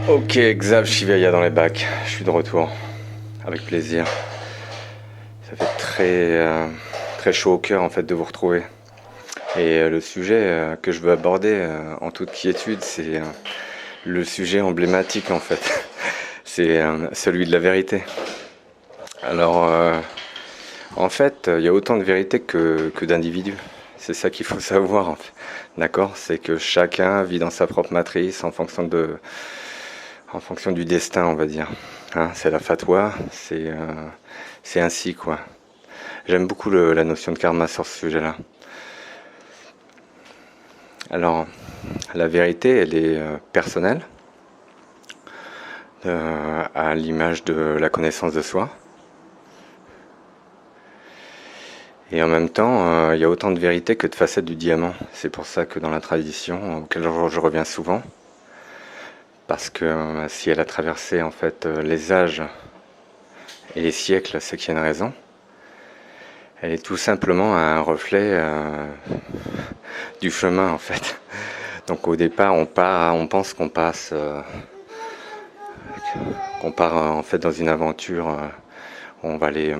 Ok, Xav Shivaya dans les bacs. Je suis de retour. Avec plaisir. Ça fait très chaud au cœur en fait de vous retrouver. Et le sujet que je veux aborder en toute quiétude, c'est le sujet emblématique en fait. C'est celui de la vérité. Alors, en fait, il y a autant de vérité que d'individus. C'est ça qu'il faut savoir en fait. D'accord? C'est que chacun vit dans sa propre matrice en fonction du destin, on va dire. Hein, c'est la fatwa, c'est ainsi quoi. J'aime beaucoup la notion de karma sur ce sujet-là. Alors, la vérité, elle est personnelle, à l'image de la connaissance de soi. Et en même temps, il y a autant de vérité que de facettes du diamant. C'est pour ça que dans la tradition, auquel je reviens souvent, parce que si elle a traversé en fait les âges et les siècles, c'est qu'il y a une raison. Elle est tout simplement un reflet du chemin en fait. Donc au départ, on pense qu'on part en fait dans une aventure. On va aller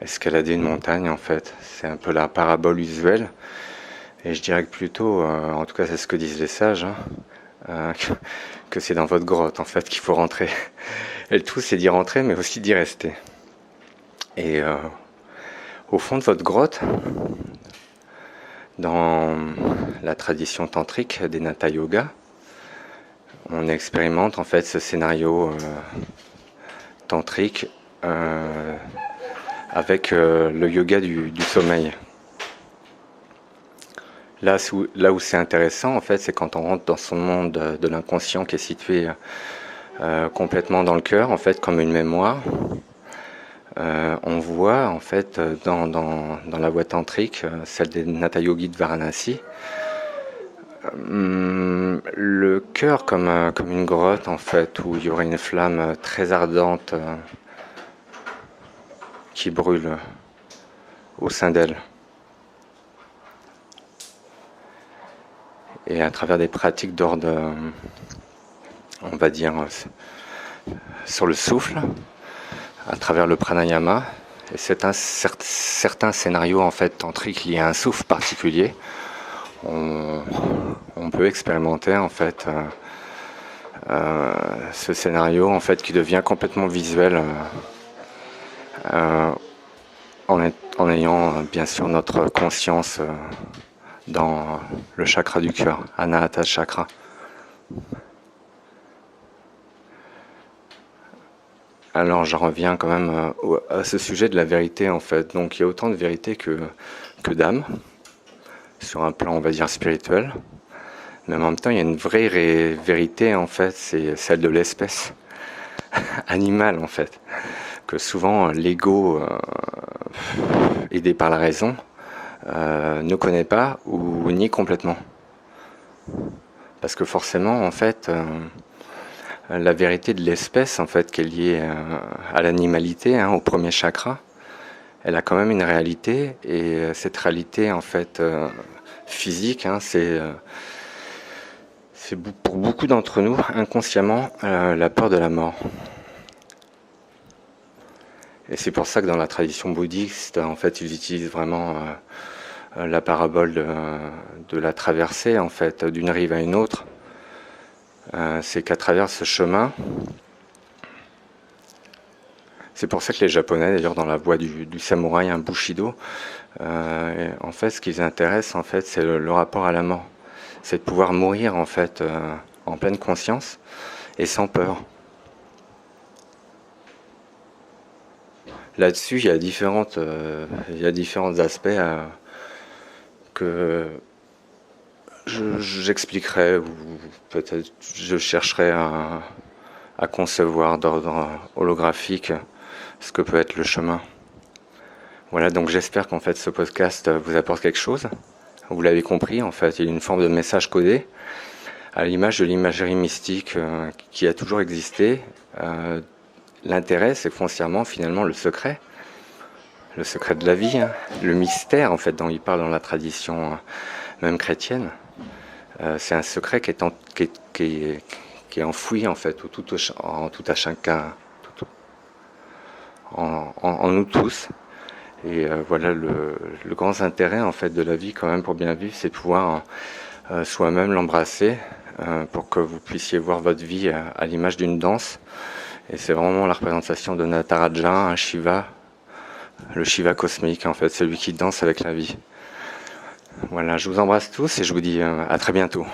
escalader une montagne en fait. C'est un peu la parabole usuelle. Et je dirais que plutôt, en tout cas c'est ce que disent les sages, hein, que c'est dans votre grotte en fait qu'il faut rentrer. Et le tout c'est d'y rentrer mais aussi d'y rester. Et au fond de votre grotte, dans la tradition tantrique des Natha Yoga, on expérimente en fait ce scénario tantrique avec le yoga du sommeil. Là où c'est intéressant, en fait, c'est quand on rentre dans son monde de l'inconscient qui est situé complètement dans le cœur, en fait, comme une mémoire. On voit, en fait, dans la voie tantrique, celle des Natha Yogis de Varanasi, le cœur comme une grotte, en fait, où il y aurait une flamme très ardente qui brûle au sein d'elle. Et à travers des pratiques d'ordre, on va dire, sur le souffle, à travers le pranayama, et c'est certains scénarios en fait tantriques liés à un souffle particulier, on peut expérimenter en fait ce scénario en fait qui devient complètement visuel en ayant bien sûr notre conscience dans le chakra du cœur, Anahata Chakra. Alors j'en reviens quand même à ce sujet de la vérité en fait. Donc il y a autant de vérité que d'âme, sur un plan on va dire spirituel. Mais en même temps il y a une vraie vérité en fait, c'est celle de l'espèce animale en fait. Que souvent l'ego, aidé par la raison, ne connaît pas ou nie complètement. Parce que forcément en fait la vérité de l'espèce en fait qui est liée à l'animalité, hein, au premier chakra, elle a quand même une réalité et cette réalité en fait physique, hein, c'est pour beaucoup d'entre nous inconsciemment la peur de la mort. Et c'est pour ça que dans la tradition bouddhiste, en fait, ils utilisent vraiment la parabole de la traversée en fait d'une rive à une autre. C'est qu'à travers ce chemin, c'est pour ça que les Japonais, d'ailleurs, dans la voie du samouraï, un bushido, en fait, ce qui les intéresse, en fait, c'est le rapport à la mort. C'est de pouvoir mourir, en fait, en pleine conscience et sans peur. Là-dessus, il y a différents aspects que j'expliquerai ou peut-être je chercherai à concevoir d'ordre holographique ce que peut être le chemin. Voilà, donc j'espère qu'en fait ce podcast vous apporte quelque chose. Vous l'avez compris, en fait, il y a une forme de message codé à l'image de l'imagerie mystique qui a toujours existé. L'intérêt, c'est foncièrement finalement le secret de la vie, hein, le mystère en fait dont il parle dans la tradition même chrétienne. C'est un secret qui est enfoui en fait, en tout à chacun, en nous tous. Et voilà le grand intérêt en fait de la vie quand même pour bien vivre, c'est de pouvoir soi-même l'embrasser pour que vous puissiez voir votre vie à l'image d'une danse. Et c'est vraiment la représentation de Nataraja, un Shiva, le Shiva cosmique en fait, celui qui danse avec la vie. Voilà, je vous embrasse tous et je vous dis à très bientôt.